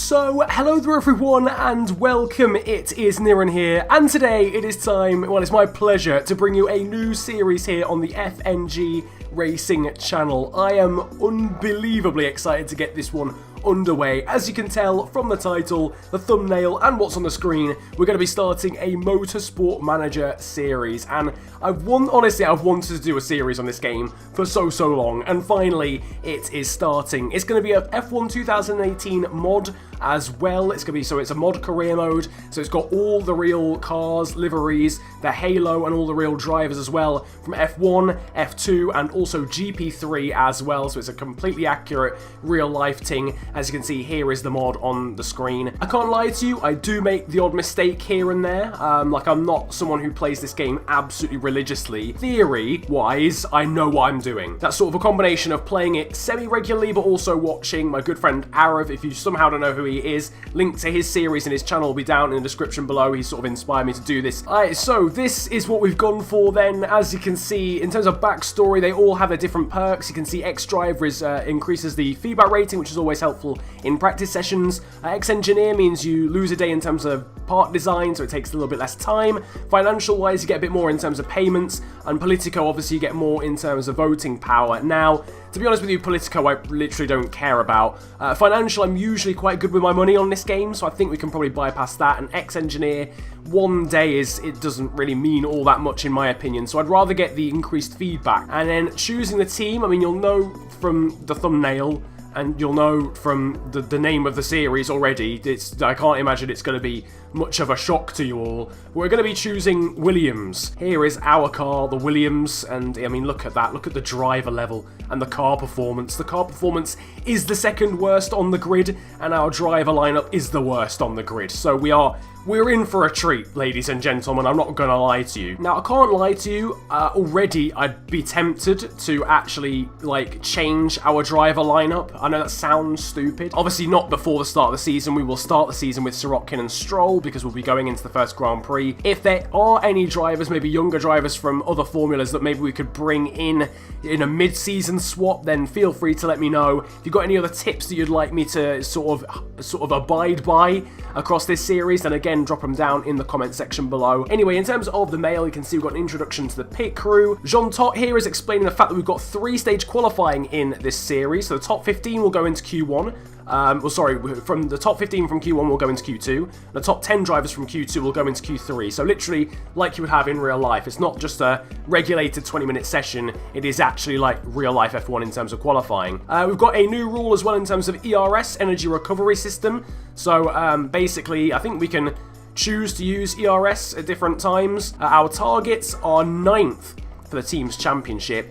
So, hello there everyone and welcome, it is Niran here, and today it is time, well it's my pleasure to bring you a new series here on the FNG Racing channel. I am unbelievably excited to get this one underway. As you can tell from the title, the thumbnail and what's on the screen, we're going to be starting a Motorsport Manager series, and honestly I've wanted to do a series on this game for so long, and finally it is starting. It's going to be a F1 2018 mod as well. It's a mod career mode, so it's got all the real cars, liveries, the halo, and all the real drivers as well from F1, F2, and also GP3 as well, so it's a completely accurate real life thing. As you can see, here is the mod on the screen. I can't lie to you, I do make the odd mistake here and there. Like, I'm not someone who plays this game absolutely religiously. Theory-wise, I know what I'm doing. That's sort of a combination of playing it semi-regularly, but also watching my good friend Arav. If you somehow don't know who he is, link to his series and his channel will be down in the description below. He sort of inspired me to do this. Alright, so this is what we've gone for then. As you can see, in terms of backstory, they all have their different perks. You can see X-Driver increases the feedback rating, which is always helpful in practice sessions. X-Engineer means you lose a day in terms of part design, so it takes a little bit less time. Financial wise, you get a bit more in terms of payments, and Politico, obviously, you get more in terms of voting power. Now, to be honest with you, Politico I literally don't care about. Financial, I'm usually quite good with my money on this game, so I think we can probably bypass that. And X-Engineer, one day it doesn't really mean all that much in my opinion, so I'd rather get the increased feedback. And then choosing the team, I mean, you'll know from the thumbnail, and you'll know from the name of the series already, I can't imagine it's going to be much of a shock to you all. We're going to be choosing Williams. Here is our car, the Williams, and I mean, look at that. Look at the driver level and the car performance. The car performance is the second worst on the grid, and our driver lineup is the worst on the grid. So we're in for a treat, ladies and gentlemen, I'm not going to lie to you. Now, I can't lie to you, already I'd be tempted to actually, like, change our driver lineup. I know that sounds stupid. Obviously not before the start of the season. We will start the season with Sirotkin and Stroll, because we'll be going into the first Grand Prix. If there are any drivers, maybe younger drivers from other formulas that maybe we could bring in a mid-season swap, then feel free to let me know. If you've got any other tips that you'd like me to sort of abide by across this series, then again, drop them down in the comment section below. Anyway, in terms of the mail, you can see we've got an introduction to the pit crew. Jean Tot here is explaining the fact that we've got 3-stage qualifying in this series. So the top 15 will go into Q1. From the top 15 from Q1 will go into Q2. The top 10 drivers from Q2 will go into Q3. So literally, like you would have in real life. It's not just a regulated 20-minute session. It is actually like real life F1 in terms of qualifying. We've got a new rule as well in terms of ERS, Energy Recovery System. So basically, I think we can choose to use ERS at different times. Our targets are 9th for the team's championship.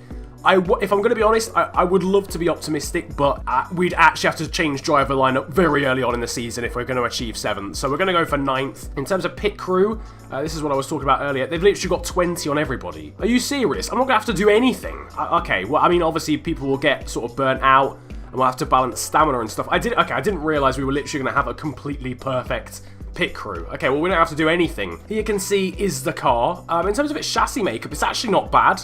If I'm going to be honest, I would love to be optimistic, but we'd actually have to change driver lineup very early on in the season if we're going to achieve 7th. So we're going to go for 9th. In terms of pit crew, this is what I was talking about earlier. They've literally got 20 on everybody. Are you serious? I'm not going to have to do anything. Okay, well, I mean, obviously people will get sort of burnt out, and we'll have to balance stamina and stuff. I didn't realize we were literally going to have a completely perfect pit crew. Okay, well, we don't have to do anything. Here you can see is the car. In terms of its chassis makeup, it's actually not bad.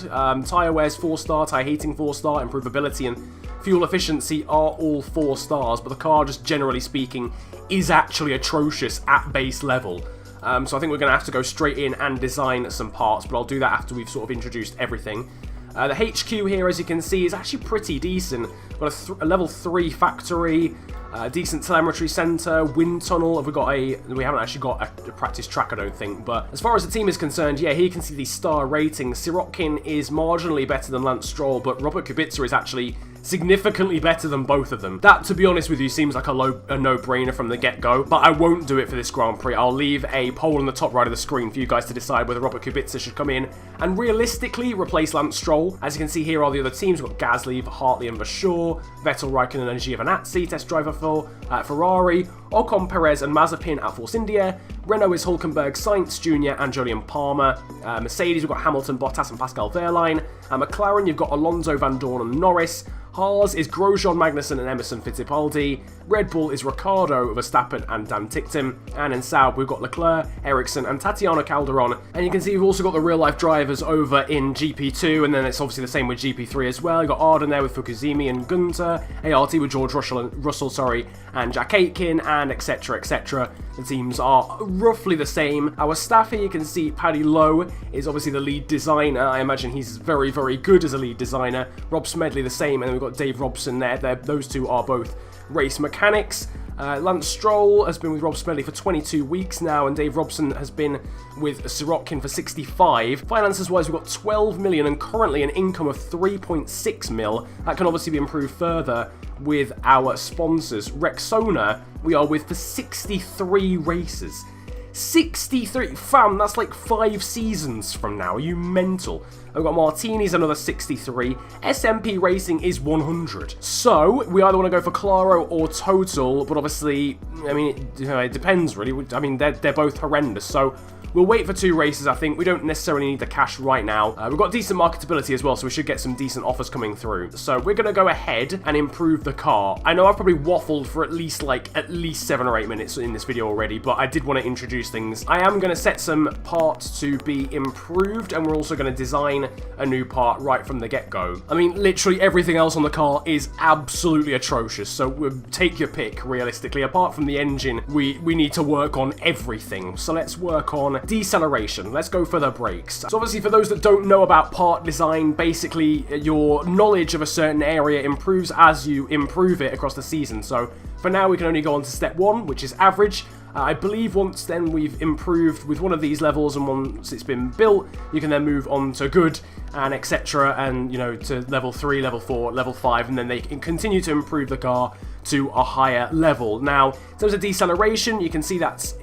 Tyre wears 4-star, tyre heating 4-star, improvability and fuel efficiency are all 4 stars, but the car, just generally speaking, is actually atrocious at base level. So I think we're going to have to go straight in and design some parts, but I'll do that after we've sort of introduced everything. The HQ here, as you can see, is actually pretty decent. Got a level 3 factory, decent telemetry center, wind tunnel. We haven't actually got a practice track, I don't think. But as far as the team is concerned, yeah, here you can see the star ratings. Sirotkin is marginally better than Lance Stroll, but Robert Kubica is actually significantly better than both of them. That, to be honest with you, seems like a no-brainer from the get-go, but I won't do it for this Grand Prix. I'll leave a poll on the top right of the screen for you guys to decide whether Robert Kubica should come in and realistically replace Lance Stroll. As you can see, here are the other teams. We've got Gasly, Hartley and Vasseur, Vettel, Raikkonen and Giovinazzi, test driver for Ferrari, Ocon, Perez and Mazepin at Force India. Renault is Hulkenberg, Sainz Jr. and Jolyon Palmer. Mercedes, we've got Hamilton, Bottas and Pascal Wehrlein. At McLaren, you've got Alonso, Van Dorn and Norris. Haas is Grosjean, Magnussen and Emerson Fittipaldi. Red Bull is Ricciardo, Verstappen and Dan Ticktum. And in Saub, we've got Leclerc, Ericsson and Tatiana Calderon. And you can see we've also got the real-life drivers over in GP2, and then it's obviously the same with GP3 as well. You've got Arden there with Fukuzimi and Gunter, ART with George Russell, and Jack Aitken, and etc, etc. The teams are roughly the same. Our staff here, you can see Paddy Lowe is obviously the lead designer. I imagine he's very, very good as a lead designer. Rob Smedley the same, and then we've got Dave Robson there. Those two are both race mechanics. Lance Stroll has been with Rob Smedley for 22 weeks now, and Dave Robson has been with Sirotkin for 65. Finances-wise, we've got 12 million and currently an income of 3.6 mil. That can obviously be improved further with our sponsors. Rexona, we are with for 63 races. 63, fam, that's like 5 seasons from now. Are you mental? I've got Martini's another 63. SMP Racing is 100. So, we either want to go for Claro or Total, but obviously, I mean, it depends really. I mean, they're both horrendous, so we'll wait for 2 races, I think. We don't necessarily need the cash right now. We've got decent marketability as well, so we should get some decent offers coming through. So we're going to go ahead and improve the car. I know I've probably waffled for at least 7 or 8 minutes in this video already, but I did want to introduce things. I am going to set some parts to be improved, and we're also going to design a new part right from the get-go. I mean, literally everything else on the car is absolutely atrocious, so take your pick, realistically. Apart from the engine, we need to work on everything. So let's work on deceleration. Let's go for the brakes. So obviously, for those that don't know about part design, basically your knowledge of a certain area improves as you improve it across the season. So for now, we can only go on to step 1, which is average. I believe once then we've improved with one of these levels, and once it's been built, you can then move on to good and etc, and you know, to level 3, level 4, level 5, and then they can continue to improve the car to a higher level. Now, in terms of deceleration, you can see that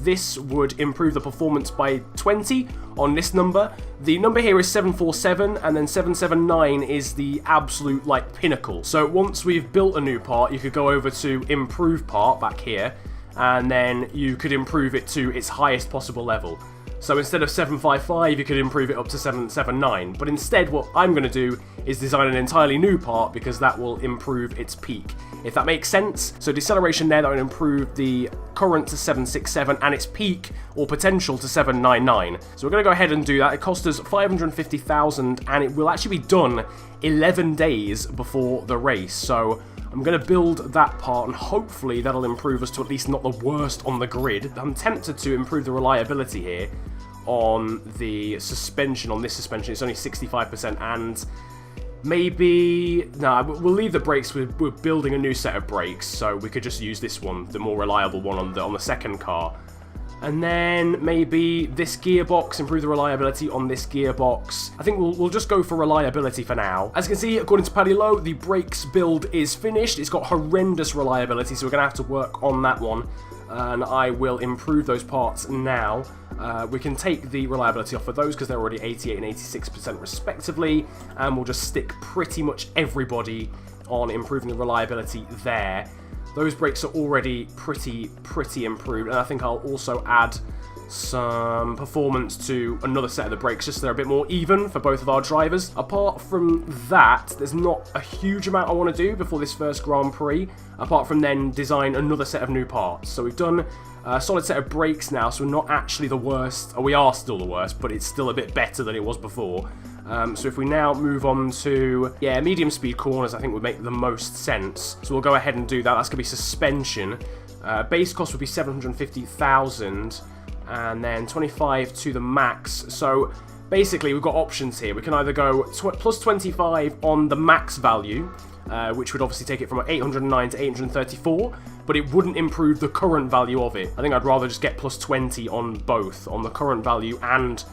this would improve the performance by 20 on this number. The number here is 747, and then 779 is the absolute, pinnacle. So once we've built a new part, you could go over to improve part back here, and then you could improve it to its highest possible level. So instead of 755, you could improve it up to 779. But instead, what I'm going to do is design an entirely new part, because that will improve its peak, if that makes sense. So deceleration there, that would improve the current to 767 and its peak or potential to 799. So we're going to go ahead and do that. It cost us 550,000, and it will actually be done 11 days before the race. So I'm going to build that part, and hopefully that'll improve us to at least not the worst on the grid. I'm tempted to improve the reliability here on the suspension. On this suspension, it's only 65%, and maybe... No, we'll leave the brakes. We're building a new set of brakes, so we could just use this one, the more reliable one on the second car. And then maybe this gearbox, improve the reliability on this gearbox. I think we'll just go for reliability for now. As you can see, according to Paddy Lowe, the brakes build is finished. It's got horrendous reliability, so we're going to have to work on that one. And I will improve those parts now. We can take the reliability off of those because they're already 88 and 86% respectively. And we'll just stick pretty much everybody on improving the reliability there. Those brakes are already pretty improved, and I think I'll also add some performance to another set of the brakes, just so they're a bit more even for both of our drivers. Apart from that, there's not a huge amount I want to do before this first Grand Prix, apart from then design another set of new parts. So we've done a solid set of brakes now, so we're not actually the worst, or we are still the worst, but it's still a bit better than it was before. So if we now move on to, medium speed corners, I think would make the most sense. So we'll go ahead and do that. That's going to be suspension. Base cost would be 750,000, and then 25 to the max. So basically, we've got options here. We can either go plus 25 on the max value, which would obviously take it from 809 to 834, but it wouldn't improve the current value of it. I think I'd rather just get plus 20 on both, on the current value and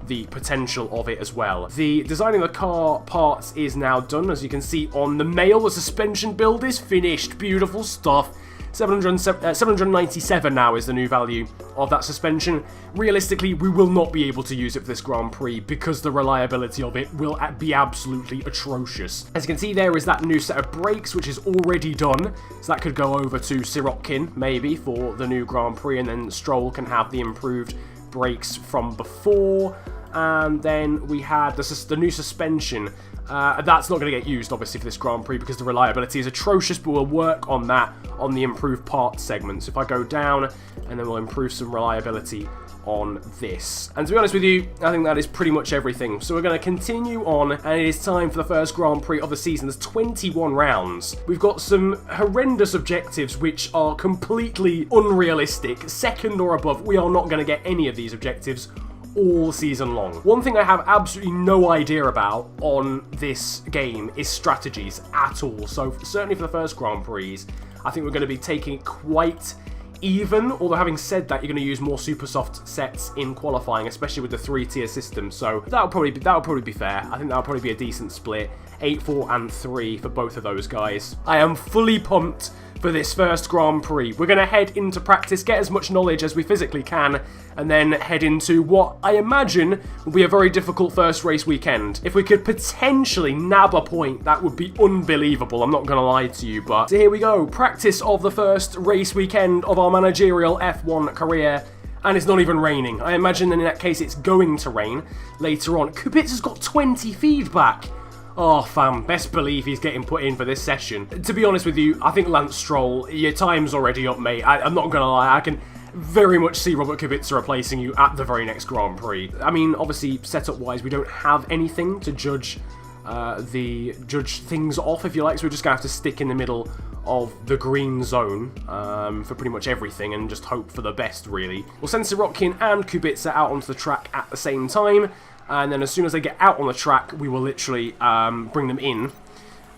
the potential of it as well. The designing the car parts is now done. As you can see on the mail, the suspension build is finished. Beautiful stuff. 797 now is the new value of that suspension. Realistically, we will not be able to use it for this Grand Prix because the reliability of it will be absolutely atrocious. As you can see, there is that new set of brakes, which is already done. So that could go over to Sirotkin, maybe, for the new Grand Prix, and then Stroll can have the improved brakes from before. and then we had the new suspension. That's not going to get used, obviously, for this Grand Prix because the reliability is atrocious, but we'll work on that on the improved parts segments. If I go down, and then we'll improve some reliability on this. And to be honest with you, I think that is pretty much everything. So we're going to continue on, and it is time for the first Grand Prix of the season. There's 21 rounds. We've got some horrendous objectives which are completely unrealistic. Second or above, we are not going to get any of these objectives all season long. One thing I have absolutely no idea about on this game is strategies at all. So certainly for the first Grand Prix, I think we're going to be taking it quite even, although having said that, you're going to use more super soft sets in qualifying, especially with the 3-tier system, so that'll probably be fair. I think that'll probably be a decent split. 8, 4, and 3 for both of those guys. I am fully pumped for this first Grand Prix. We're going to head into practice, get as much knowledge as we physically can, and then head into what I imagine will be a very difficult first race weekend. If we could potentially nab a point, that would be unbelievable. I'm not going to lie to you, but so here we go. Practice of the first race weekend of our managerial F1 career. And it's not even raining. I imagine that in that case it's going to rain later on. Kubica's got 20 feedback. Oh, fam, best believe he's getting put in for this session. To be honest with you, I think Lance Stroll, your time's already up, mate. I'm not going to lie, I can very much see Robert Kubica replacing you at the very next Grand Prix. I mean, obviously, setup-wise, we don't have anything to judge things off, if you like, so we're just going to have to stick in the middle of the green zone for pretty much everything and just hope for the best, really. We'll send Sirotkin and Kubica out onto the track at the same time, and then as soon as they get out on the track, we will literally bring them in,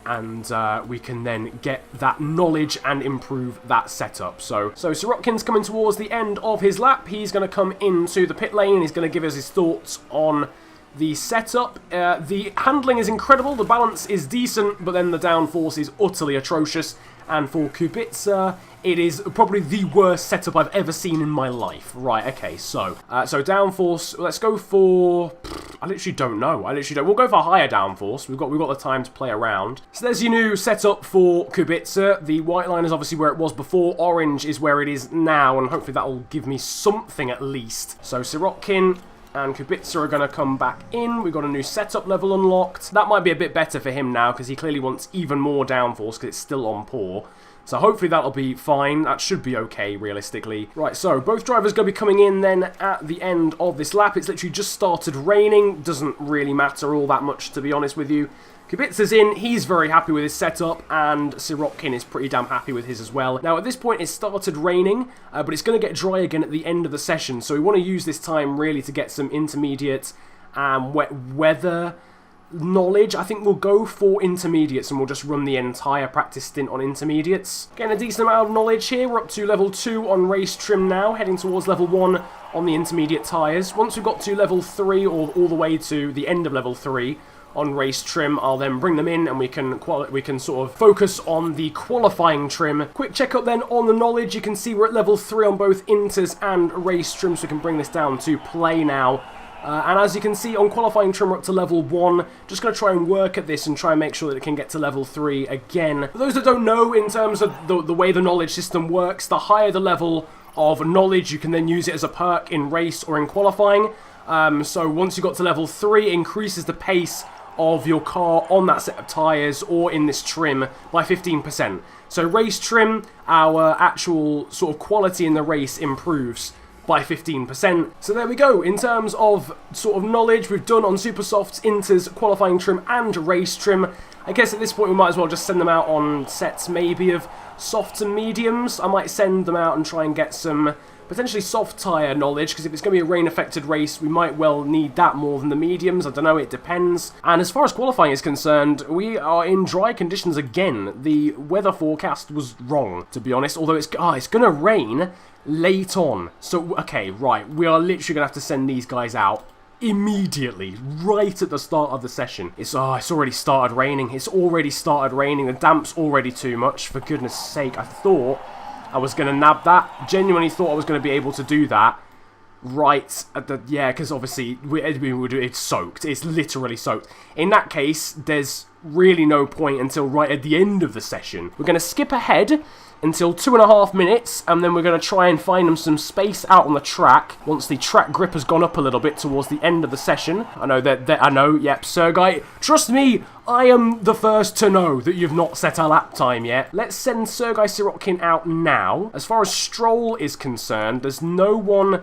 and we can then get that knowledge and improve that setup. So Sirotkin's coming towards the end of his lap. He's going to come into the pit lane. He's going to give us his thoughts on the setup. The handling is incredible, the balance is decent, but then the downforce is utterly atrocious. And for Kubica, it is probably the worst setup I've ever seen in my life. Right, okay, so downforce, let's go for, I literally don't know. We'll go for higher downforce. We've got the time to play around. So there's your new setup for Kubica. The white line is obviously where it was before. Orange is where it is now, and hopefully that will give me something at least. So Sirotkin and Kubica are going to come back in. We've got a new setup level unlocked. That might be a bit better for him now because he clearly wants even more downforce because it's still on poor. So hopefully that'll be fine. That should be okay, realistically. Right, so both drivers going to be coming in then at the end of this lap. It's literally just started raining. Doesn't really matter all that much, to be honest with you. Kubica's in, he's very happy with his setup, and Sirotkin is pretty damn happy with his as well. Now, at this point, it started raining, but it's going to get dry again at the end of the session, so we want to use this time, really, to get some intermediate wet weather knowledge. I think we'll go for intermediates, and we'll just run the entire practice stint on intermediates. Getting a decent amount of knowledge here. We're up to level 2 on race trim now, heading towards level 1 on the intermediate tyres. Once we've got to level 3, or all the way to the end of level 3, on race trim, I'll then bring them in and we can sort of focus on the qualifying trim. Quick check up then on the knowledge. You can see we're at level 3 on both inters and race trim, so we can bring this down to play now. And as you can see on qualifying trim, we're up to level 1. Just going to try and work at this and try and make sure that it can get to level 3 again. For those that don't know, in terms of the way the knowledge system works, the higher the level of knowledge, you can then use it as a perk in race or in qualifying. So once you got to level 3, it increases the pace of your car on that set of tyres or in this trim by 15%. So race trim, our actual sort of quality in the race improves by 15%. So there we go. In terms of sort of knowledge, we've done on super softs, inters, qualifying trim and race trim. I guess at this point we might as well just send them out on sets maybe of softs and mediums. I might send them out and try and get some potentially soft tyre knowledge, because if it's going to be a rain-affected race, we might well need that more than the mediums. I don't know, it depends. And as far as qualifying is concerned, we are in dry conditions again. The weather forecast was wrong, to be honest, although it's going to rain late on. So, okay, right, we are literally going to have to send these guys out immediately, right at the start of the session. It's already started raining. The damp's already too much, for goodness sake. I thought I was going to nab that. Genuinely thought I was going to be able to do that right at the... Yeah, because obviously it's soaked. It's literally soaked. In that case, there's really no point until right at the end of the session. We're going to skip ahead until 2.5 minutes, and then we're going to try and find them some space out on the track once the track grip has gone up a little bit towards the end of the session. I know, yep, Sergei, trust me, I am the first to know that you've not set a lap time yet. Let's send Sergei Sirotkin out now. As far as Stroll is concerned, there's no one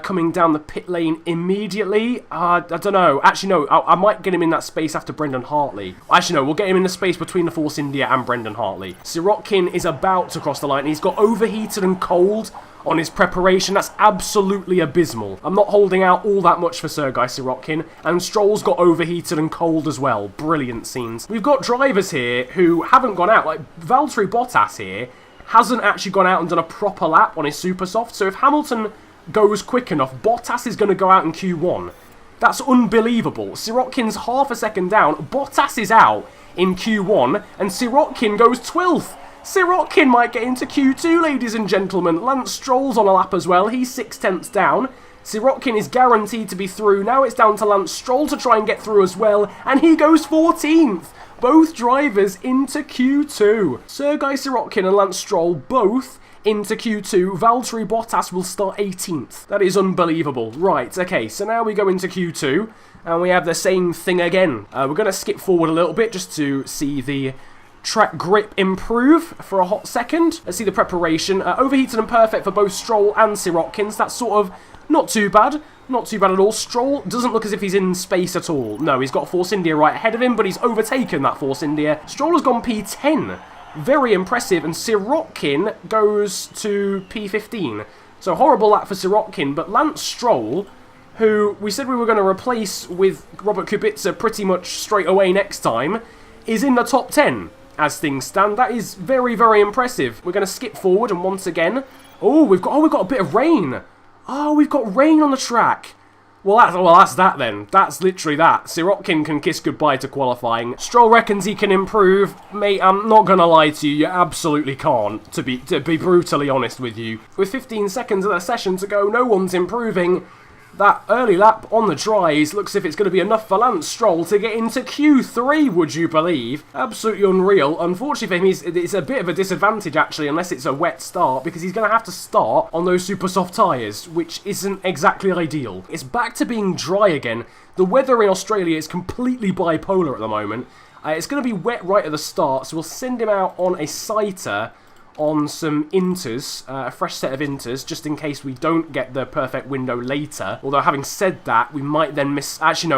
coming down the pit lane immediately. I don't know. Actually, no, I might get him in that space after Brendan Hartley. Actually, no, we'll get him in the space between the Force India and Brendan Hartley. Sirotkin is about to cross the line. He's got overheated and cold on his preparation. That's absolutely abysmal. I'm not holding out all that much for Sergei Sirotkin, and Stroll's got overheated and cold as well. Brilliant scenes. We've got drivers here who haven't gone out. Like, Valtteri Bottas here hasn't actually gone out and done a proper lap on his super soft, so if Hamilton goes quick enough, Bottas is going to go out in Q1. That's unbelievable. Sirotkin's half a second down, Bottas is out in Q1, and Sirotkin goes 12th. Sirotkin might get into Q2, ladies and gentlemen. Lance Stroll's on a lap as well. He's 6/10 down. Sirotkin is guaranteed to be through. Now it's down to Lance Stroll to try and get through as well. And he goes 14th. Both drivers into Q2. Sergei Sirotkin and Lance Stroll both into Q2. Valtteri Bottas will start 18th. That is unbelievable. Right, okay, so now we go into Q2. And we have the same thing again. We're going to skip forward a little bit just to see the track grip improve for a hot second. Let's see the preparation. Overheated and perfect for both Stroll and Sirotkin. That's sort of not too bad. Not too bad at all. Stroll doesn't look as if he's in space at all. No, he's got Force India right ahead of him, but he's overtaken that Force India. Stroll has gone P10. Very impressive. And Sirotkin goes to P15. So horrible lap for Sirotkin, but Lance Stroll, who we said we were going to replace with Robert Kubica pretty much straight away next time, is in the top 10. As things stand, that is very, very impressive. We're going to skip forward, and once again, we've got a bit of rain. Oh, we've got rain on the track. Well, that's that then. That's literally that. Sirotkin can kiss goodbye to qualifying. Stroll reckons he can improve. Mate, I'm not going to lie to you. You absolutely can't, to be brutally honest with you. With 15 seconds of the session to go, no one's improving. That early lap on the dries looks as if it's going to be enough for Lance Stroll to get into Q3, would you believe? Absolutely unreal. Unfortunately for him, it's a bit of a disadvantage, actually, unless it's a wet start, because he's going to have to start on those super soft tyres, which isn't exactly ideal. It's back to being dry again. The weather in Australia is completely bipolar at the moment. It's going to be wet right at the start, so we'll send him out on a sighter on some inters, a fresh set of inters, just in case we don't get the perfect window later. Although, having said that, we might then miss... Actually,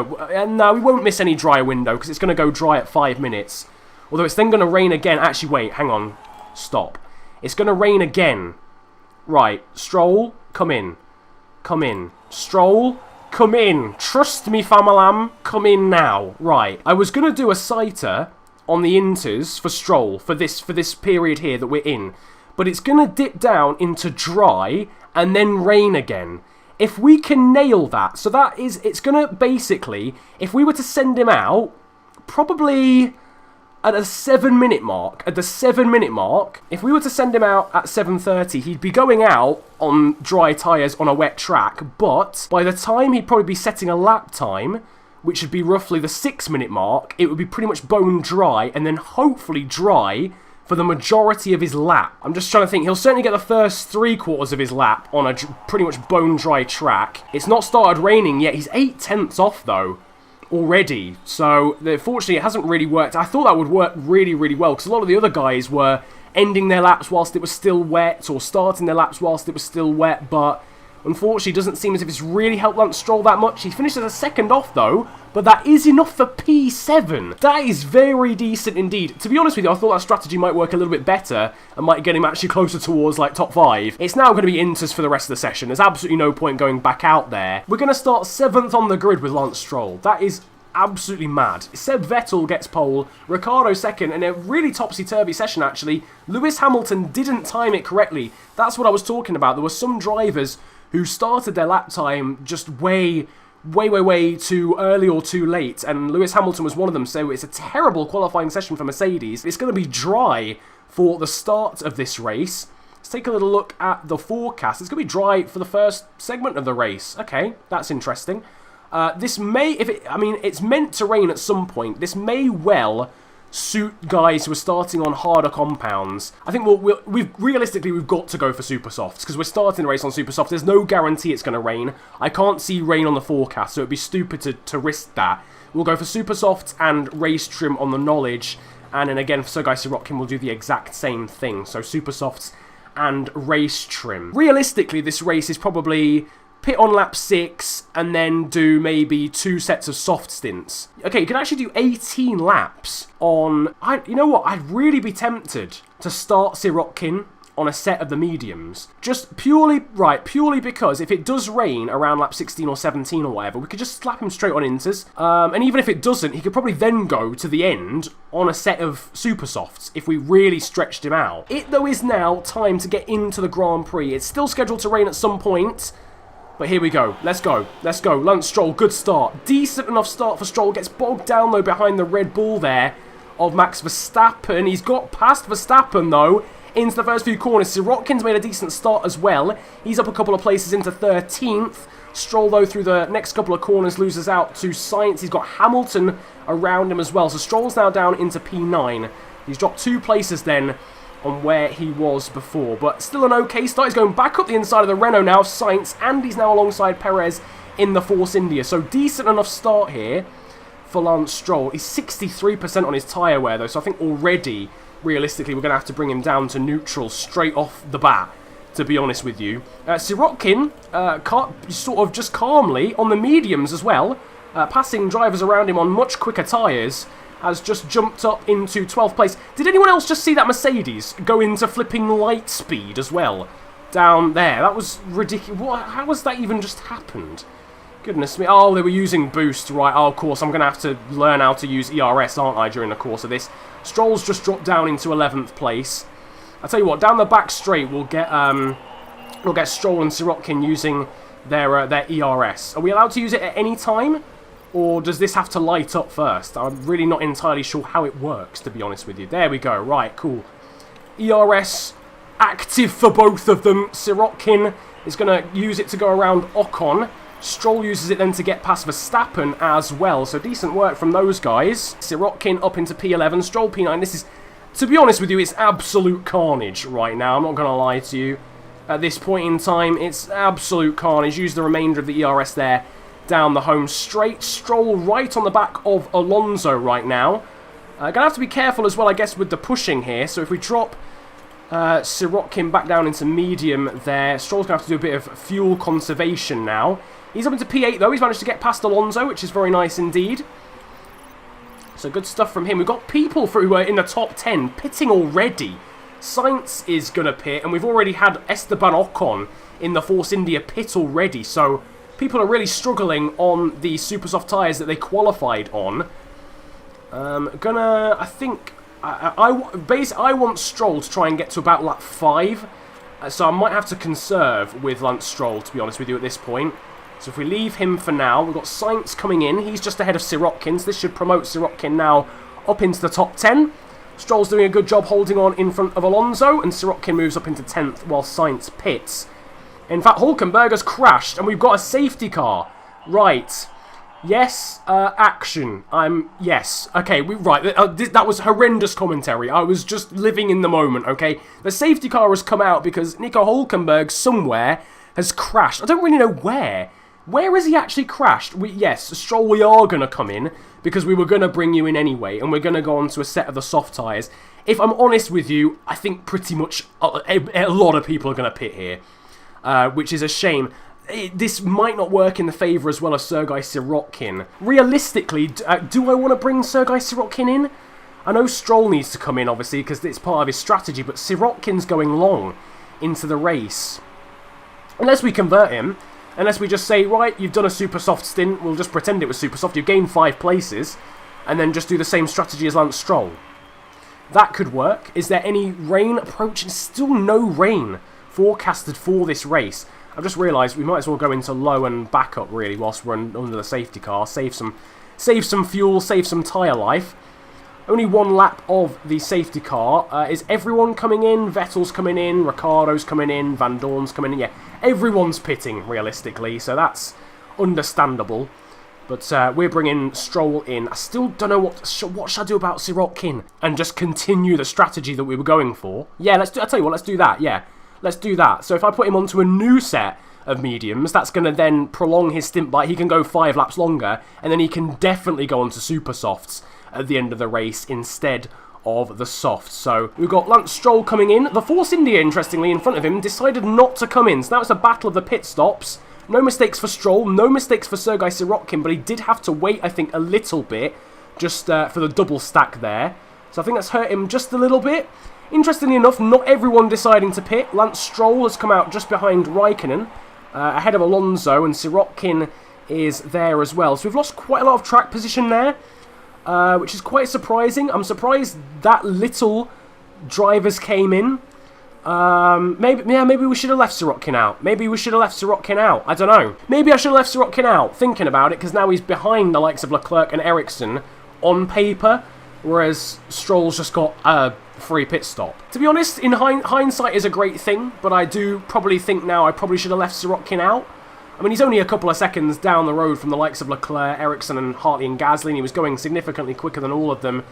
no, we won't miss any dry window, because it's going to go dry at 5 minutes. Although it's then going to rain again. Actually, wait, hang on. Stop. It's going to rain again. Right, Stroll, come in. Come in. Stroll, come in. Trust me, Famalam, come in now. Right, I was going to do a sighter on the inters for Stroll for this period here that we're in, but it's going to dip down into dry and then rain again. If we can nail that, so that is, it's going to basically, if we were to send him out, probably at the 7 minute mark, if we were to send him out at 7:30, he'd be going out on dry tyres on a wet track, but by the time he'd probably be setting a lap time, which would be roughly the 6 minute mark, it would be pretty much bone dry, and then hopefully dry for the majority of his lap. I'm just trying to think. He'll certainly get the first 3/4 of his lap on a pretty much bone dry track. It's not started raining yet. He's 8/10 off, though, already. So, fortunately, it hasn't really worked. I thought that would work really, really well, because a lot of the other guys were ending their laps whilst it was still wet, or starting their laps whilst it was still wet, but unfortunately, it doesn't seem as if it's really helped Lance Stroll that much. He finished as a second off, though, but that is enough for P7. That is very decent indeed. To be honest with you, I thought that strategy might work a little bit better and might get him actually closer towards, like, top 5. It's now going to be inters for the rest of the session. There's absolutely no point going back out there. We're going to start 7th on the grid with Lance Stroll. That is absolutely mad. Seb Vettel gets pole, Ricciardo second, and a really topsy-turvy session, actually. Lewis Hamilton didn't time it correctly. That's what I was talking about. There were some drivers who started their lap time just way too early or too late, and Lewis Hamilton was one of them, so it's a terrible qualifying session for Mercedes. It's going to be dry for the start of this race. Let's take a little look at the forecast. It's going to be dry for the first segment of the race. Okay, that's interesting. This may, it's meant to rain at some point. This may well suit guys who are starting on harder compounds. I think realistically we've got to go for super softs because we're starting the race on super softs. There's no guarantee it's going to rain. I can't see rain on the forecast, so it'd be stupid to risk that. We'll go for super softs and race trim on the knowledge, and then again for Sergei Sirotkin we'll do the exact same thing. So super softs and race trim. Realistically, this race is probably pit on lap 6 and then do maybe 2 sets of soft stints. Okay, you can actually do 18 laps on... you know what? I'd really be tempted to start Sirotkin on a set of the mediums. Just purely because if it does rain around lap 16 or 17 or whatever, we could just slap him straight on inters. And even if it doesn't, he could probably then go to the end on a set of super softs if we really stretched him out. It, though, is now time to get into the Grand Prix. It's still scheduled to rain at some point, but here we go. Let's go. Let's go. Lance Stroll, good start. Decent enough start for Stroll. Gets bogged down, though, behind the Red Bull there of Max Verstappen. He's got past Verstappen, though, into the first few corners. Sirotkin's made a decent start as well. He's up a couple of places into 13th. Stroll, though, through the next couple of corners loses out to Sainz. He's got Hamilton around him as well. So Stroll's now down into P9. He's dropped 2 places then on where he was before. But still an okay start. He's going back up the inside of the Renault now, Sainz. And he's now alongside Perez in the Force India. So decent enough start here for Lance Stroll. He's 63% on his tyre wear, though. So I think already, realistically, we're going to have to bring him down to neutral straight off the bat, to be honest with you. Sirotkin, sort of just calmly, on the mediums as well, passing drivers around him on much quicker tyres, has just jumped up into 12th place. Did anyone else just see that Mercedes go into flipping light speed as well? Down there. That was ridiculous. How has that even just happened? Goodness me. Oh, they were using boost. Right, oh, of course, I'm going to have to learn how to use ERS, aren't I, during the course of this. Stroll's just dropped down into 11th place. I'll tell you what, down the back straight, we'll get Stroll and Sirotkin using their ERS. Are we allowed to use it at any time? Or does this have to light up first? I'm really not entirely sure how it works, to be honest with you. There we go. Right, cool. ERS active for both of them. Sirotkin is going to use it to go around Ocon. Stroll uses it then to get past Verstappen as well. So decent work from those guys. Sirotkin up into P11. Stroll P9. This is, to be honest with you, it's absolute carnage right now. I'm not going to lie to you. At this point in time, it's absolute carnage. Use the remainder of the ERS there down the home straight. Stroll right on the back of Alonso right now. Going to have to be careful as well, I guess, with the pushing here. So if we drop Sirotkin back down into medium there, Stroll's going to have to do a bit of fuel conservation now. He's up into P8 though. He's managed to get past Alonso, which is very nice indeed. So good stuff from him. We've got people who are in the top 10 pitting already. Sainz is going to pit, and we've already had Esteban Ocon in the Force India pit already. So people are really struggling on the super soft tyres that they qualified on. I think I want Stroll to try and get to about lap 5. So I might have to conserve with Lance Stroll, to be honest with you, at this point. So if we leave him for now, we've got Sainz coming in. He's just ahead of Sirotkin, so this should promote Sirotkin now up into the top 10. Stroll's doing a good job holding on in front of Alonso, and Sirotkin moves up into 10th while Sainz pits. In fact, Hülkenberg has crashed, and we've got a safety car. Right. Yes, action. Yes. Okay, that was horrendous commentary. I was just living in the moment, okay? The safety car has come out because Nico Hülkenberg somewhere has crashed. I don't really know where. Where has he actually crashed? Yes, Stroll, we are going to come in because we were going to bring you in anyway, and we're going to go on to a set of the soft tyres. If I'm honest with you, I think pretty much a lot of people are going to pit here, which is a shame. This might not work in the favour as well as Sergei Sirotkin. Realistically, do I want to bring Sergei Sirotkin in? I know Stroll needs to come in, obviously, because it's part of his strategy, but Sirotkin's going long into the race. Unless we convert him, unless we just say, right, you've done a super soft stint, we'll just pretend it was super soft, you've gained 5 places, and then just do the same strategy as Lance Stroll. That could work. Is there any rain approaching? Still no rain forecasted for this race. I've just realised we might as well go into low and backup, really, whilst we're under the safety car. Save some fuel, save some tyre life. Only 1 lap of the safety car. Is everyone coming in? Vettel's coming in, Ricciardo's coming in, Van Dorn's coming in. Yeah, everyone's pitting, realistically, so that's understandable. But we're bringing Stroll in. I still don't know what should I do about Sirotkin and just continue the strategy that we were going for. Yeah, I'll tell you what, let's do that. Yeah, let's do that. So if I put him onto a new set of mediums, that's going to then prolong his stint by, he can go 5 laps longer, and then he can definitely go onto super softs at the end of the race instead of the softs. So we've got Lance Stroll coming in. The Force India, interestingly, in front of him, decided not to come in. So now it's a battle of the pit stops. No mistakes for Stroll, no mistakes for Sergei Sirotkin, but he did have to wait, I think, a little bit just for the double stack there. So I think that's hurt him just a little bit. Interestingly enough, not everyone deciding to pit. Lance Stroll has come out just behind Raikkonen, ahead of Alonso, and Sirotkin is there as well. So we've lost quite a lot of track position there, which is quite surprising. I'm surprised that little drivers came in. Maybe we should have left Sirotkin out. Maybe we should have left Sirotkin out. I don't know. Maybe I should have left Sirotkin out, thinking about it, because now he's behind the likes of Leclerc and Ericsson on paper, whereas Stroll's just got a free pit stop. To be honest, in hindsight is a great thing, but I do probably think now I probably should have left Sirotkin out. I mean, he's only a couple of seconds down the road from the likes of Leclerc, Ericsson and Hartley and Gasly, and he was going significantly quicker than all of them.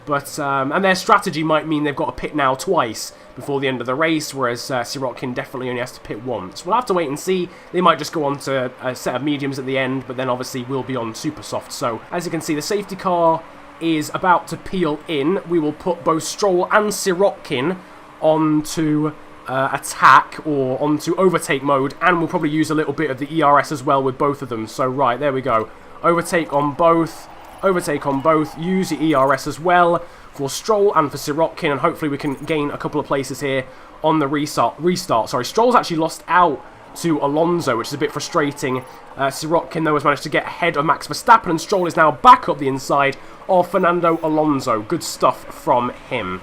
But, and their strategy might mean they've got to pit now twice before the end of the race, whereas Sirotkin definitely only has to pit once. We'll have to wait and see. They might just go on to a set of mediums at the end, but then obviously we'll be on super soft. So, as you can see, the safety car is about to peel in. We will put both Stroll and Sirotkin onto attack or onto overtake mode, and we'll probably use a little bit of the ERS as well with both of them. So, right, there we go. Overtake on both. Overtake on both, use the ERS as well for Stroll and for Sirotkin, and hopefully we can gain a couple of places here on the restart. Sorry, Stroll's actually lost out to Alonso, which is a bit frustrating. Sirotkin, though, has managed to get ahead of Max Verstappen, and Stroll is now back up the inside of Fernando Alonso. Good stuff from him.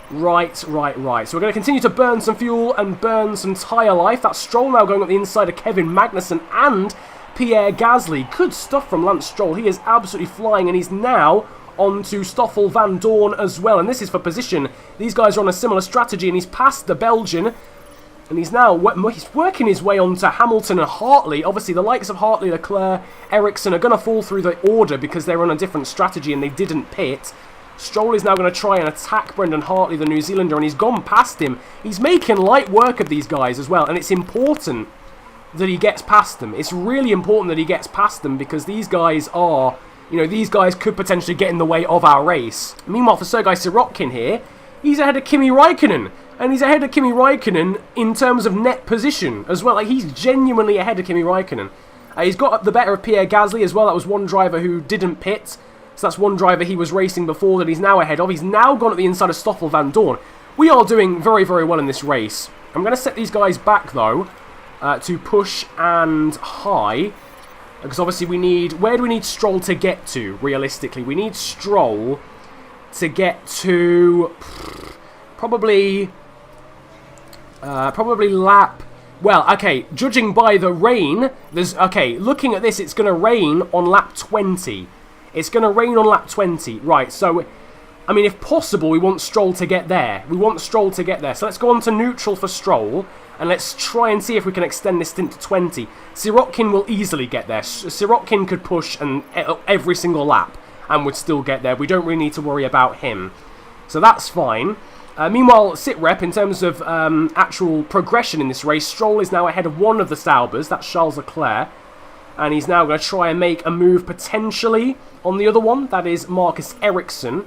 Right. So we're going to continue to burn some fuel and burn some tyre life. That's Stroll now going up the inside of Kevin Magnussen and Pierre Gasly. Good stuff from Lance Stroll. He is absolutely flying, and he's now on to Stoffel Van Dorn as well. And this is for position. These guys are on a similar strategy, and he's passed the Belgian. And he's now he's working his way on to Hamilton and Hartley. Obviously, the likes of Hartley, Leclerc, Ericsson are going to fall through the order because they're on a different strategy and they didn't pit. Stroll is now going to try and attack Brendan Hartley, the New Zealander, and he's gone past him. He's making light work of these guys as well, and it's important that he gets past them. It's really important that he gets past them because these guys are, these guys could potentially get in the way of our race. Meanwhile, for Sergei Sirotkin here, he's ahead of Kimi Raikkonen. And he's ahead of Kimi Raikkonen in terms of net position as well. Like, he's genuinely ahead of Kimi Raikkonen. He's got the better of Pierre Gasly as well. That was one driver who didn't pit. So that's one driver he was racing before that he's now ahead of. He's now gone at the inside of Stoffel Van Dorn. We are doing very, very well in this race. I'm going to set these guys back, though, to push and high. Because obviously we need... Where do we need Stroll to get to, realistically? We need Stroll to get to... Probably lap... Well, okay, judging by the rain, there's... Okay, looking at this, it's going to rain on lap 20. It's going to rain on lap 20. Right, so... I mean, if possible, we want Stroll to get there. We want Stroll to get there. So let's go on to neutral for Stroll. And let's try and see if we can extend this stint to 20. Sirotkin will easily get there. Sirotkin could push every single lap and would still get there. We don't really need to worry about him. So that's fine. Meanwhile, sitrep, in terms of actual progression in this race, Stroll is now ahead of one of the Saubers. That's Charles Leclerc. And he's now going to try and make a move potentially on the other one. That is Marcus Ericsson.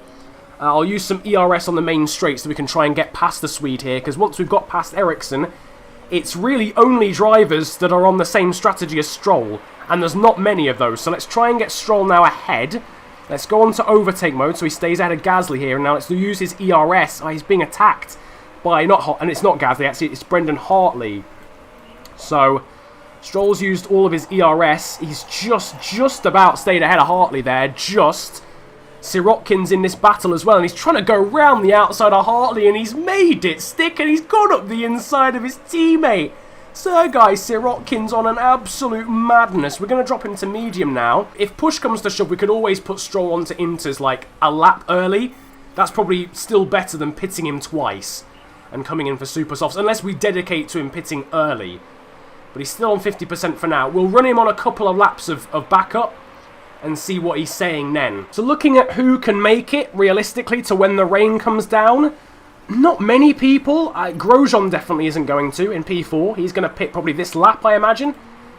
I'll use some ERS on the main straight so we can try and get past the Swede here. Because once we've got past Ericsson, it's really only drivers that are on the same strategy as Stroll. And there's not many of those. So let's try and get Stroll now ahead. Let's go on to overtake mode so he stays ahead of Gasly here. And now let's use his ERS. Oh, he's being attacked by... And it's not Gasly, actually. It's Brendan Hartley. So Stroll's used all of his ERS. He's just about stayed ahead of Hartley there. Just... Sirotkin's in this battle as well, and he's trying to go round the outside of Hartley, and he's made it stick, and he's gone up the inside of his teammate. Sergei Sirotkin's on an absolute madness. We're going to drop him to medium now. If push comes to shove, we could always put Stroll onto Inters like a lap early. That's probably still better than pitting him twice and coming in for super softs, unless we dedicate to him pitting early. but he's still on 50% for now. We'll run him on a couple of laps of backup and see what he's saying then. So looking at who can make it, realistically, to when the rain comes down, not many people. Grosjean definitely isn't going to in P4. He's going to pit probably this lap, I imagine.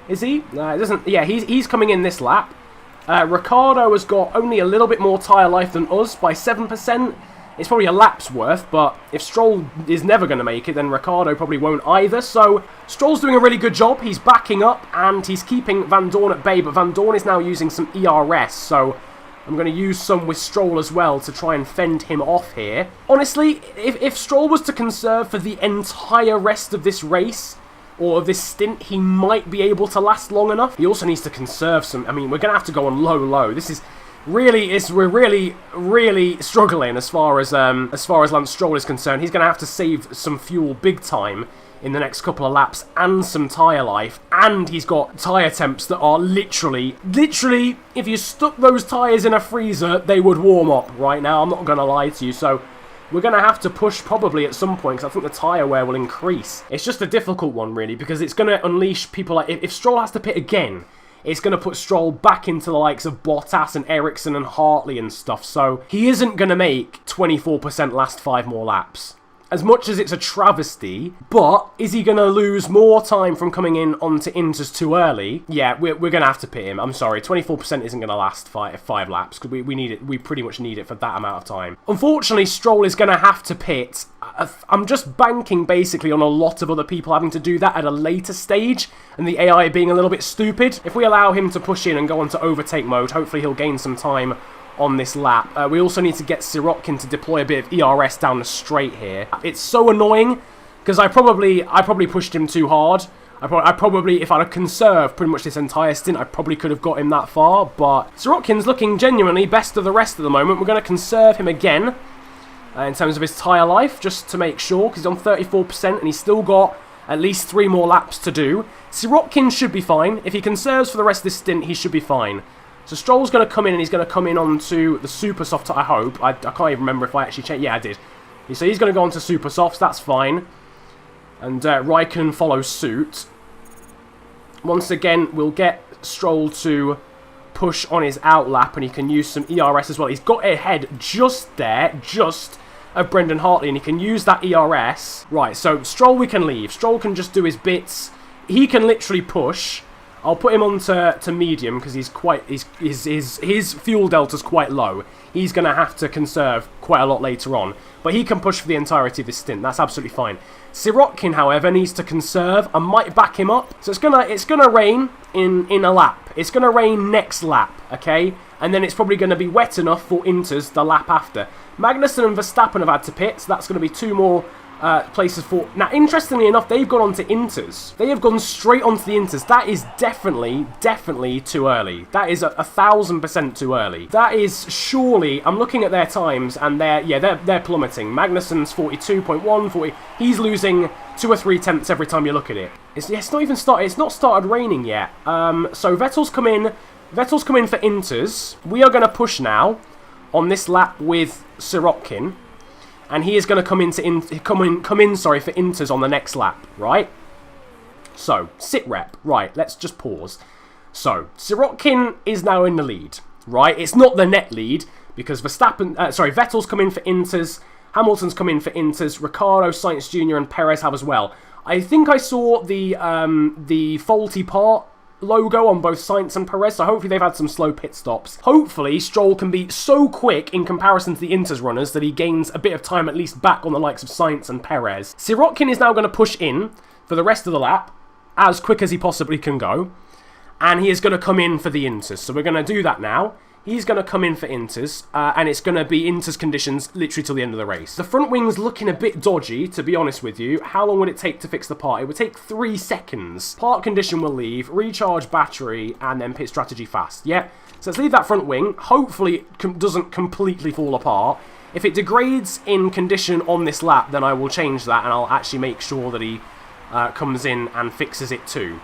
Is he? It doesn't. Yeah, he's coming in this lap. Ricciardo has got only a little bit more tyre life than us by 7%. It's probably a lap's worth, but if Stroll is never going to make it, then Ricciardo probably won't either. So Stroll's doing a really good job. He's backing up, and he's keeping Van Dorn at bay, but Van Dorn is now using some ERS, so I'm going to use some with Stroll as well to try and fend him off here. Honestly, if Stroll was to conserve for the entire rest of this race, or of this stint, he might be able to last long enough. He also needs to conserve some. I mean, we're going to have to go on low. This is... we're really struggling as far as Lance Stroll is concerned. He's going to have to save some fuel big time in the next couple of laps and some tyre life, and he's got tyre temps that are literally, if you stuck those tyres in a freezer, they would warm up right now. I'm not going to lie to you, so we're going to have to push probably at some point, because I think the tyre wear will increase. It's just a difficult one, really, because it's going to unleash people like... If Stroll has to pit again, it's going to put Stroll back into the likes of Bottas and Ericsson and Hartley and stuff. So he isn't going to make 24% last 5 more laps. As much as it's a travesty, but is he going to lose more time from coming in onto Inters too early? Yeah, we're going to have to pit him. I'm sorry, 24% isn't going to last 5 laps, because we need it. We pretty much need it for that amount of time. Unfortunately, Stroll is going to have to pit. I'm just banking basically on a lot of other people having to do that at a later stage, and the AI being a little bit stupid. If we allow him to push in and go onto overtake mode, hopefully he'll gain some time on this lap. We also need to get Sirotkin to deploy a bit of ERS down the straight here. It's so annoying, because I probably pushed him too hard. I probably, if I'd have conserved pretty much this entire stint, I probably could have got him that far, but Sirotkin's looking genuinely best of the rest at the moment. We're going to conserve him again in terms of his tyre life, just to make sure, because he's on 34%, and he's still got at least 3 more laps to do. Sirotkin should be fine. If he conserves for the rest of this stint, he should be fine. So Stroll's going to come in, and he's going to come in onto the Super Soft, I hope. I can't even remember if I actually changed. Yeah, I did. So he's going to go onto Super Softs, that's fine. And Raikkonen follows suit. Once again, we'll get Stroll to push on his outlap, and he can use some ERS as well. He's got ahead just there, just of Brendan Hartley, and he can use that ERS. Right, so Stroll we can leave. Stroll can just do his bits. He can literally push. I'll put him on to medium, because his fuel delta's quite low. He's going to have to conserve quite a lot later on. But he can push for the entirety of this stint. That's absolutely fine. Sirotkin, however, needs to conserve. I might back him up. So it's gonna rain in a lap. It's going to rain next lap, okay? And then it's probably going to be wet enough for Inters the lap after. Magnussen and Verstappen have had to pit, so that's going to be 2 more places for... Now, interestingly enough, they've gone on to Inters. They have gone straight onto the Inters. That is definitely too early. That is 1,000% too early. That is surely... I'm looking at their times, and they're plummeting. Magnussen's 42.1, 40... He's losing 2 or 3 tenths every time you look at it. It's not even started. It's not started raining yet. So Vettel's come in. Vettel's come in for Inters. We are going to push now on this lap with Sirotkin. And he is going to come in for Inters on the next lap, right? So, sit rep. Right, let's just pause. So, Sirotkin is now in the lead, right? It's not the net lead, because Vettel's come in for Inters, Hamilton's come in for Inters, Ricciardo, Sainz Jr. and Perez have as well. I think I saw the faulty part logo on both Sainz and Perez, so hopefully they've had some slow pit stops. Hopefully Stroll can be so quick in comparison to the Inters runners that he gains a bit of time at least back on the likes of Sainz and Perez. Sirotkin is now going to push in for the rest of the lap as quick as he possibly can go, and he is going to come in for the Inters. So we're going to do that now. He's going to come in for Inters, and it's going to be Inters conditions literally till the end of the race. The front wing's looking a bit dodgy, to be honest with you. How long would it take to fix the part? It would take 3 seconds. Part condition will leave, recharge battery, and then pit strategy fast. Yeah, so let's leave that front wing. Hopefully it doesn't completely fall apart. If it degrades in condition on this lap, then I will change that, and I'll actually make sure that he comes in and fixes it too.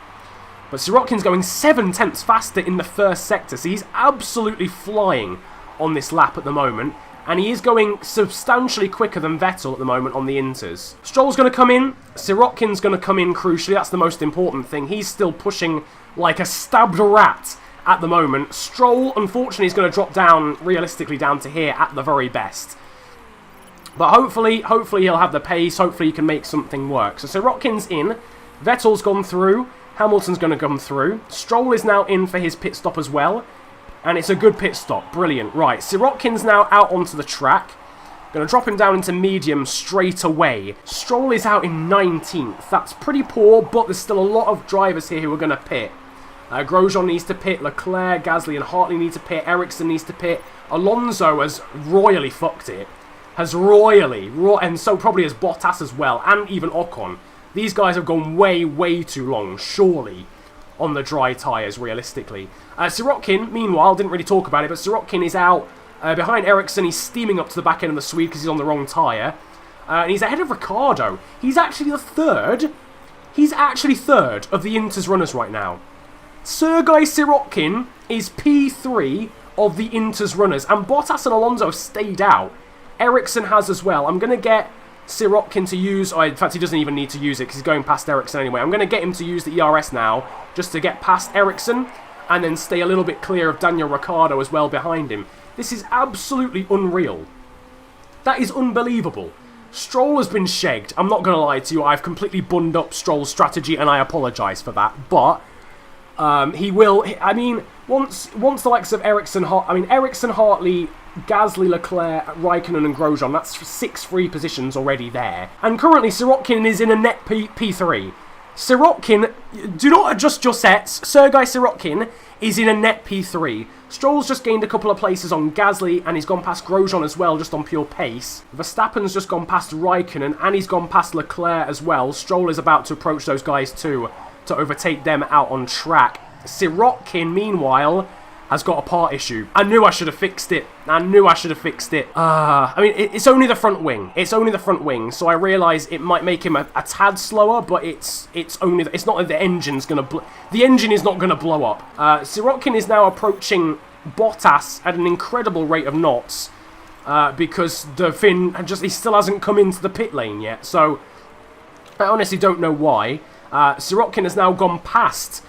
But Sirotkin's going 7 tenths faster in the first sector, so he's absolutely flying on this lap at the moment. And he is going substantially quicker than Vettel at the moment on the Inters. Stroll's going to come in. Sirotkin's going to come in crucially. That's the most important thing. He's still pushing like a stabbed rat at the moment. Stroll, unfortunately, is going to drop down, realistically, down to here at the very best. But hopefully he'll have the pace. Hopefully he can make something work. So Sirotkin's in. Vettel's gone through. Hamilton's going to come through. Stroll is now in for his pit stop as well. And it's a good pit stop. Brilliant. Right, Sirotkin's now out onto the track. Going to drop him down into medium straight away. Stroll is out in 19th. That's pretty poor, but there's still a lot of drivers here who are going to pit. Grosjean needs to pit. Leclerc, Gasly and Hartley need to pit. Ericsson needs to pit. Alonso has royally fucked it. Has royally. And so probably has Bottas as well. And even Ocon. These guys have gone way, way too long, surely, on the dry tyres, realistically. Sirotkin, meanwhile, didn't really talk about it, but Sirotkin is out behind Ericsson. He's steaming up to the back end of the Swede because he's on the wrong tyre. And he's ahead of Ricciardo. He's actually the third. He's actually third of the Inter's runners right now. Sergei Sirotkin is P3 of the Inter's runners. And Bottas and Alonso have stayed out. Ericsson has as well. I'm going to get Sirotkin to use... in fact, he doesn't even need to use it because he's going past Ericsson anyway. I'm going to get him to use the ERS now just to get past Ericsson and then stay a little bit clear of Daniel Ricciardo as well behind him. This is absolutely unreal. That is unbelievable. Stroll has been shagged. I'm not going to lie to you. I've completely bunned up Stroll's strategy and I apologise for that. But he will... I mean, once the likes of Ericsson... Ericsson, Hartley... Gasly, Leclerc, Raikkonen and Grosjean. That's 6 free positions already there. And currently Sirotkin is in a net P3. Sirotkin, do not adjust your sets. Sergei Sirotkin is in a net P3. Stroll's just gained a couple of places on Gasly and he's gone past Grosjean as well, just on pure pace. Verstappen's just gone past Raikkonen and he's gone past Leclerc as well. Stroll is about to approach those guys too to overtake them out on track. Sirotkin, meanwhile, has got a part issue. I knew I should have fixed it. It's only the front wing. It's only the front wing. So I realise it might make him a tad slower, but it's not that the engine's gonna the engine is not gonna blow up. Sirotkin is now approaching Bottas at an incredible rate of knots because the Finn he still hasn't come into the pit lane yet. So I honestly don't know why. Sirotkin has now gone past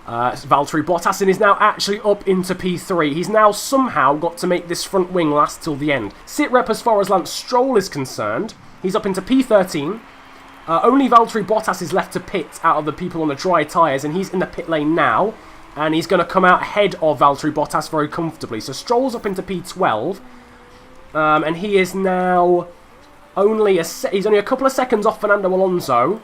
Valtteri Bottas and is now actually up into P3. He's now somehow got to make this front wing last till the end. Sit rep as far as Lance Stroll is concerned. He's up into P13. Only Valtteri Bottas is left to pit out of the people on the dry tyres and he's in the pit lane now. And he's going to come out ahead of Valtteri Bottas very comfortably. So Stroll's up into P12. And he is now he's only a couple of seconds off Fernando Alonso.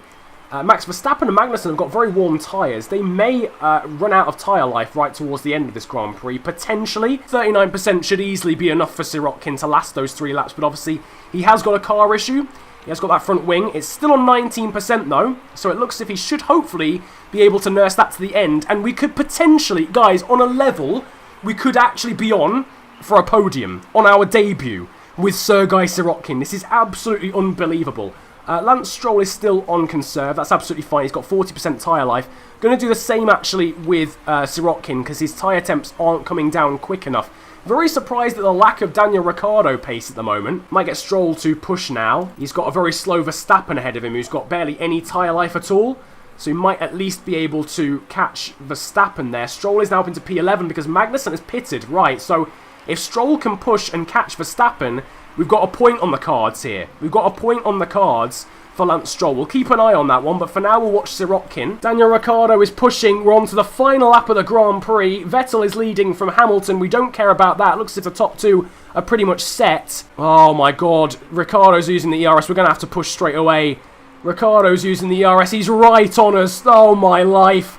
Max Verstappen and Magnussen have got very warm tyres. They may run out of tyre life right towards the end of this Grand Prix. Potentially, 39% should easily be enough for Sirotkin to last those 3 laps. But obviously, he has got a car issue. He has got that front wing. It's still on 19% though. So it looks as if he should hopefully be able to nurse that to the end. And we could potentially, guys, on a level, we could actually be on for a podium on our debut with Sergei Sirotkin. This is absolutely unbelievable. Lance Stroll is still on conserve. That's absolutely fine. He's got 40% tyre life. Going to do the same, actually, with Sirotkin because his tyre temps aren't coming down quick enough. Very surprised at the lack of Daniel Ricciardo pace at the moment. Might get Stroll to push now. He's got a very slow Verstappen ahead of him who's got barely any tyre life at all. So he might at least be able to catch Verstappen there. Stroll is now up into P11 because Magnussen has pitted. Right, so if Stroll can push and catch Verstappen... We've got a point on the cards here. We've got a point on the cards for Lance Stroll. We'll keep an eye on that one, but for now we'll watch Sirotkin. Daniel Ricciardo is pushing. We're on to the final lap of the Grand Prix. Vettel is leading from Hamilton. We don't care about that. Looks as if the top 2 are pretty much set. Oh my god. Ricciardo's using the ERS. We're going to have to push straight away. Ricciardo's using the ERS. He's right on us. Oh my life.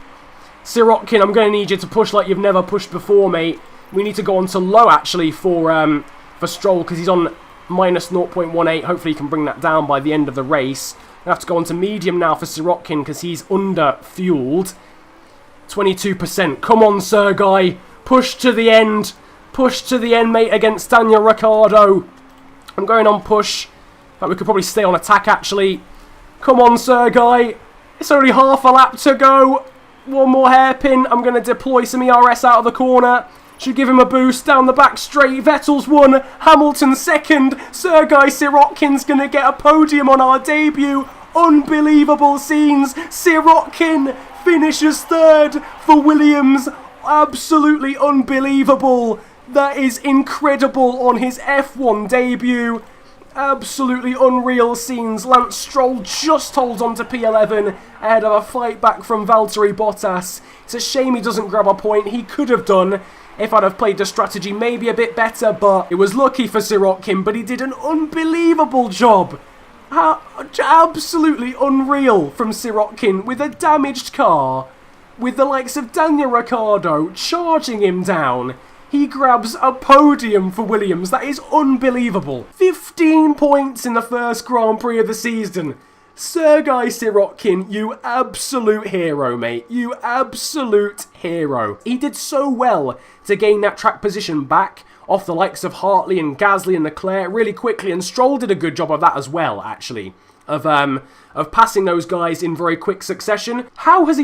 Sirotkin, I'm going to need you to push like you've never pushed before, mate. We need to go on to low, actually, for Stroll, because he's on minus 0.18. Hopefully he can bring that down by the end of the race. I have to go on to medium now for Sirotkin because he's under-fueled. 22%. Come on, Sergei. Push to the end. Push to the end, mate, against Daniel Ricciardo. I'm going on push. In fact, we could probably stay on attack, actually. Come on, Sergei. It's only half a lap to go. One more hairpin. I'm going to deploy some ERS out of the corner. should give him a boost down the back straight. Vettel's won, Hamilton second. Sergei Sirotkin's going to get a podium on our debut. Unbelievable scenes. Sirotkin finishes third for Williams. Absolutely unbelievable. That is incredible on his F1 debut. Absolutely unreal scenes. Lance Stroll just holds on to P11 ahead of a fight back from Valtteri Bottas. It's a shame he doesn't grab a point. He could have done if I'd have played the strategy maybe a bit better, but it was lucky for Sirotkin, but he did an unbelievable job. Absolutely unreal from Sirotkin with a damaged car, with the likes of Daniel Ricciardo charging him down. He grabs a podium for Williams. That is unbelievable. 15 points in the first Grand Prix of the season. Sergei Sirotkin, you absolute hero, mate. You absolute hero. He did so well to gain that track position back off the likes of Hartley and Gasly and Leclerc really quickly, and Stroll did a good job of that as well, actually, of passing those guys in very quick succession. How has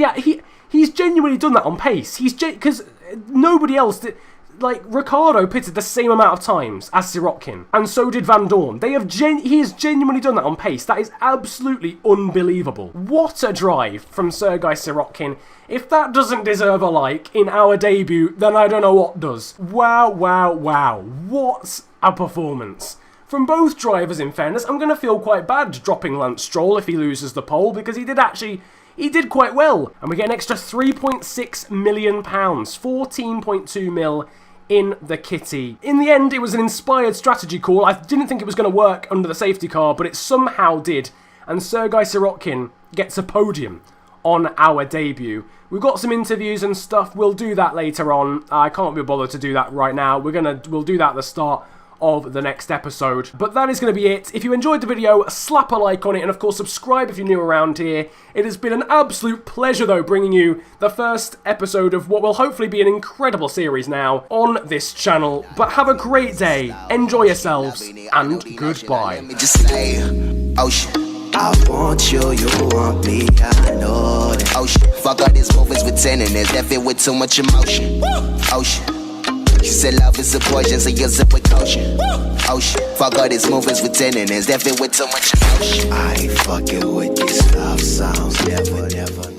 he's genuinely done that on pace. Because nobody else did. Like, Ricciardo pitted the same amount of times as Sirotkin, and so did Van Dorn. He has genuinely done that on pace. That is absolutely unbelievable. What a drive from Sergei Sirotkin. If that doesn't deserve a like in our debut, then I don't know what does. Wow, wow, wow. What a performance. From both drivers, in fairness. I'm going to feel quite bad dropping Lance Stroll if he loses the pole, because he did quite well. And we get an extra £3.6 million, 14.2 mil in the kitty. In the end, it was an inspired strategy call. I didn't think it was going to work under the safety car, but it somehow did. And Sergei Sirotkin gets a podium on our debut. We've got some interviews and stuff. We'll do that later on. I can't be bothered to do that right now. We'll do that at the start of the next episode. But that is going to be it. If you enjoyed the video, slap a like on it, and of course subscribe if you're new around here. It has been an absolute pleasure though bringing you the first episode of what will hopefully be an incredible series now on this channel. But have a great day, enjoy yourselves, and goodbye. I want you, you want me, I know that. Oh shit, fuck all these movies with tenderness, that fit with too much emotion. Oh shit. She said love is a poison, so use it with caution. Oh shit, fuck all these movies with tenderness, that fit with too much emotion. I ain't fucking with these love songs, never, never.